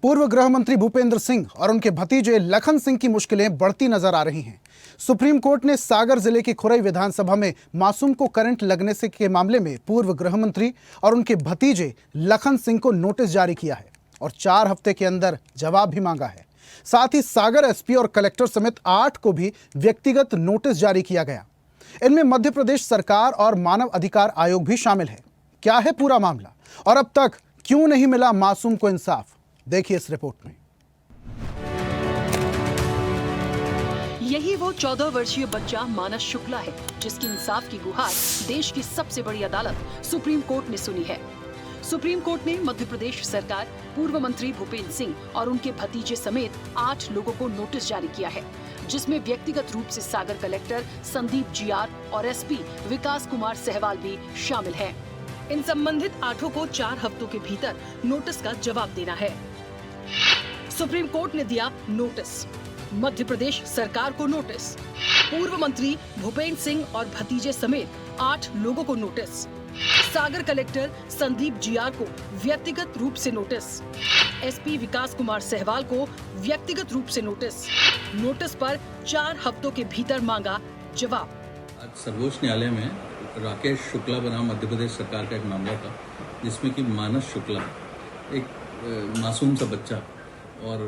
पूर्व गृह मंत्री भूपेंद्र सिंह और उनके भतीजे लखन सिंह की मुश्किलें बढ़ती नजर आ रही हैं। सुप्रीम कोर्ट ने सागर जिले की खुरई विधानसभा में मासूम को करंट लगने से के मामले में पूर्व गृह मंत्री और उनके भतीजे लखन सिंह को नोटिस जारी किया है और 4 हफ्ते के अंदर जवाब भी मांगा है। साथ ही सागर एसपी और कलेक्टर समेत 8 को भी व्यक्तिगत नोटिस जारी किया गया। इनमें मध्य प्रदेश सरकार और मानव अधिकार आयोग भी शामिल है। क्या है पूरा मामला और अब तक क्यों नहीं मिला मासूम को इंसाफ, देखिए इस रिपोर्ट में। यही वो 14 वर्षीय बच्चा मानस शुक्ला है जिसकी इंसाफ की गुहार देश की सबसे बड़ी अदालत सुप्रीम कोर्ट ने सुनी है। सुप्रीम कोर्ट ने मध्य प्रदेश सरकार, पूर्व मंत्री भूपेंद्र सिंह और उनके भतीजे समेत 8 लोगों को नोटिस जारी किया है, जिसमें व्यक्तिगत रूप से सागर कलेक्टर संदीप जीआर और एसपी विकास कुमार सहवाल भी शामिल हैं। इन संबंधित 8 को 4 हफ्तों के भीतर नोटिस का जवाब देना है। सुप्रीम कोर्ट ने दिया नोटिस, मध्य प्रदेश सरकार को नोटिस, पूर्व मंत्री भूपेंद्र सिंह और भतीजे समेत 8 लोगों को नोटिस, सागर कलेक्टर संदीप जीआर को व्यक्तिगत रूप से नोटिस, एसपी विकास कुमार सहवाल को व्यक्तिगत रूप से नोटिस। नोटिस पर 4 हफ्तों के भीतर मांगा जवाब। आज सर्वोच्च न्यायालय में राकेश शुक्ला बनाम मध्य प्रदेश सरकार का एक मामला था, जिसमें कि मानस शुक्ला एक मासूम सा बच्चा, और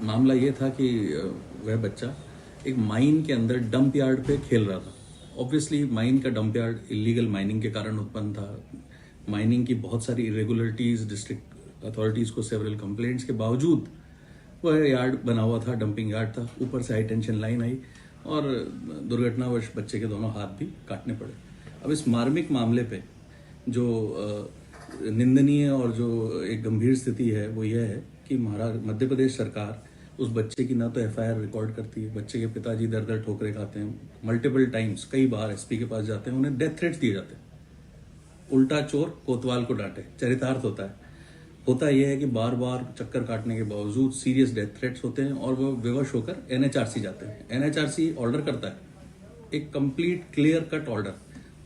मामला ये था कि वह बच्चा एक माइन के अंदर डंप यार्ड पे खेल रहा था। ऑब्वियसली माइन का डंप यार्ड इलीगल माइनिंग के कारण उत्पन्न था। माइनिंग की बहुत सारी इरेगुलरिटीज, डिस्ट्रिक्ट अथॉरिटीज को सेवरल कंप्लेंट्स के बावजूद वह यार्ड बना हुआ था, डंपिंग यार्ड था। ऊपर से हाई टेंशन लाइन आई और दुर्घटनावश बच्चे के दोनों हाथ भी काटने पड़े। अब इस मार्मिक मामले पे जो निंदनीय और जो एक गंभीर स्थिति है वो यह है कि मध्य प्रदेश सरकार उस बच्चे की ना तो एफआईआर रिकॉर्ड करती है। बच्चे के पिताजी दर दर ठोकरे खाते हैं, मल्टीपल टाइम्स कई बार एसपी के पास जाते हैं, उन्हें डेथ थ्रेट्स दिए जाते हैं। उल्टा चोर कोतवाल को डांटे चरितार्थ होता यह है कि बार बार चक्कर काटने के बावजूद सीरियस डेथ थ्रेट्स होते हैं और वो विवश होकर एनएचआरसी जाते हैं। एनएचआरसी ऑर्डर करता है, एक कंप्लीट क्लियर कट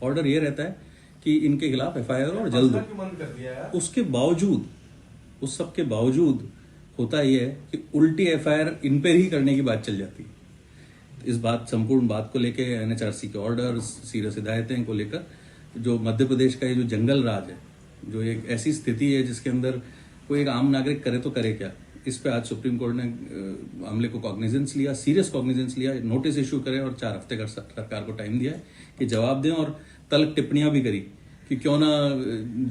ऑर्डर ये रहता है कि इनके खिलाफ एफआईआर और जल्द हो। उसके बावजूद, उस सब के बावजूद होता यह है कि उल्टी एफआईआर इन पर ही करने की बात चल जाती है। इस संपूर्ण बात को लेकर एनएचआरसी के ऑर्डर, सीरियस हिदायतें को लेकर जो मध्य प्रदेश का ये जो जंगल राज है, जो एक ऐसी स्थिति है जिसके अंदर कोई एक आम नागरिक करे तो करे क्या, इस पे आज सुप्रीम कोर्ट ने मामले को कॉग्निजेंस लिया, सीरियस कॉग्निजेंस लिया, नोटिस इशू करे और 4 हफ्ते का सरकार को टाइम दिया है कि जवाब दें। और तल्ख टिप्पणियां भी करी कि क्यों ना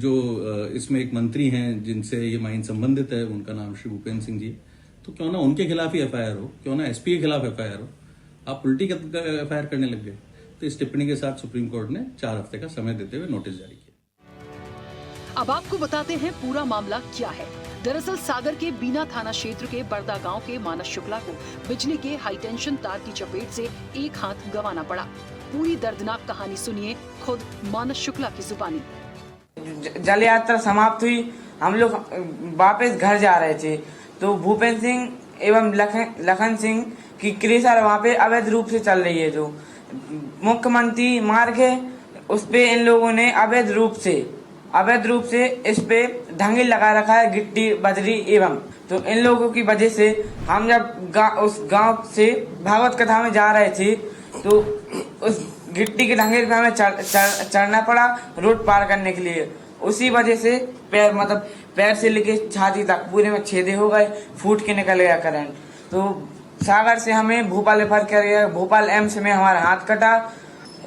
जो इसमें एक मंत्री हैं जिनसे ये माइन संबंधित है, उनका नाम श्री भूपेंद्र सिंह जी, तो क्यों ना उनके खिलाफ ही एफआईआर हो, क्यों ना एसपी के खिलाफ एफआईआर हो। आप उल्टी एफआईआर करने लग गए। तो इस टिप्पणी के साथ सुप्रीम कोर्ट ने 4 हफ्ते का समय देते हुए नोटिस जारी किया। अब आपको बताते हैं पूरा मामला क्या है। दरअसल सागर के बीना थाना क्षेत्र के बरदा गांव के मानस शुक्ला को बिजली के हाई टेंशन तार की चपेट से एक हाथ गंवाना पड़ा। पूरी दर्दनाक कहानी सुनिए खुद मानस शुक्ला की जुबानी। जल यात्रा समाप्त हुई, हम लोग वापस घर जा रहे थे तो भूपेंद्र सिंह एवं लखन सिंह की क्रेशर वहाँ पे अवैध रूप से चल रही है। जो मुख्यमंत्री मार्ग है उस पे इन लोगों ने अवैध रूप से इस पे ढंगी लगा रखा है, गिट्टी बजरी एवं। तो इन लोगों की वजह से हम जब उस गांव से भागवत कथा में जा रहे थे तो उस गिट्टी के ढंगे पे हमें चढ़ना पड़ा रोड पार करने के लिए। उसी वजह से पैर से लेके छाती तक पूरे में छेदे हो गए, फूट के निकल गया करंट। तो सागर से हमें भोपाल रेफर किया गया, भोपाल एम्स में हमारा हाथ कटा।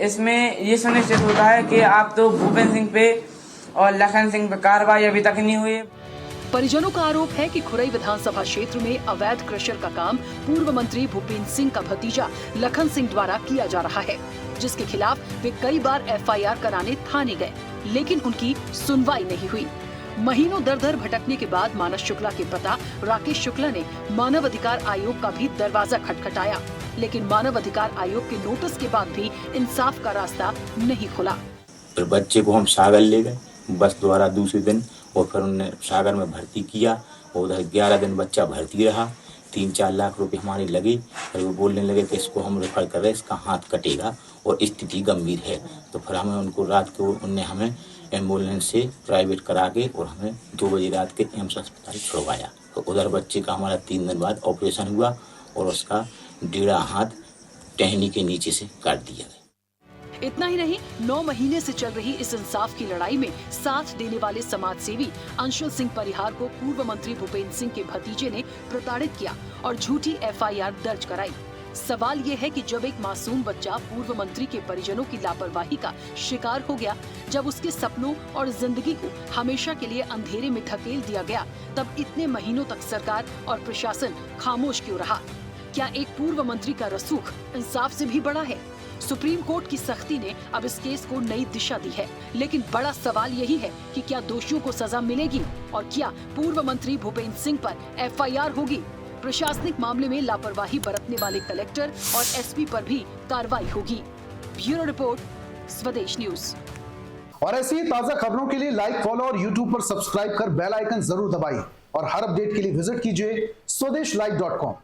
इसमें ये सुनिश्चित होता है कि आप तो भूपेंद्र सिंह पे और लखन सिंह पे कार्रवाई अभी तक नहीं हुई। परिजनों का आरोप है कि खुरई विधानसभा क्षेत्र में अवैध क्रशर का काम पूर्व मंत्री भूपेंद्र सिंह का भतीजा लखन सिंह द्वारा किया जा रहा है, जिसके खिलाफ वे कई बार एफआईआर कराने थाने गए, लेकिन उनकी सुनवाई नहीं हुई। महीनों दर दर भटकने के बाद मानस शुक्ला के पिता राकेश शुक्ला ने मानव अधिकार आयोग का भी दरवाजा खटखटाया, लेकिन मानव अधिकार आयोग के नोटिस के बाद भी इंसाफ का रास्ता नहीं खुला। फिर बच्चे को हम सागर ले गए बस द्वारा दूसरे दिन, और फिर उन्होंने सागर में भर्ती किया। उधर 11 दिन बच्चा भर्ती रहा। 3-4 लाख रुपए हमारे लगे। फिर वो बोलने लगे कि इसको हम रेफर कर रहे हैं, इसका हाथ कटेगा और स्थिति गंभीर है। तो फिर हमें उनको रात को उनने हमें एम्बुलेंस से प्राइवेट करा के और हमें 2 बजे रात के एम्स अस्पताल छुड़वाया। उधर बच्चे का हमारा 3 दिन बाद ऑपरेशन हुआ और उसका 1.5 हाथ टहनी के नीचे से काट दिया गया। इतना ही नहीं, 9 महीने से चल रही इस इंसाफ की लड़ाई में साथ देने वाले समाज सेवी अंशुल सिंह परिहार को पूर्व मंत्री भूपेंद्र सिंह के भतीजे ने प्रताड़ित किया और झूठी FIR दर्ज कराई। सवाल ये है कि जब एक मासूम बच्चा पूर्व मंत्री के परिजनों की लापरवाही का शिकार हो गया, जब उसके सपनों और जिंदगी को हमेशा के लिए अंधेरे में धकेल दिया गया, तब इतने महीनों तक सरकार और प्रशासन खामोश क्यों रहा? क्या एक पूर्व मंत्री का रसूख इंसाफ से भी बड़ा है? सुप्रीम कोर्ट की सख्ती ने अब इस केस को नई दिशा दी है, लेकिन बड़ा सवाल यही है कि क्या दोषियों को सजा मिलेगी और क्या पूर्व मंत्री भूपेंद्र सिंह पर FIR होगी? प्रशासनिक मामले में लापरवाही बरतने वाले कलेक्टर और SP पर भी कार्रवाई होगी। ब्यूरो रिपोर्ट, स्वदेश न्यूज। और ऐसी ही ताजा खबरों के लिए लाइक, फॉलो और यूट्यूब पर सब्सक्राइब कर बेल आइकन जरूर दबाइए और हर अपडेट के लिए विजिट कीजिए swadesh live.com।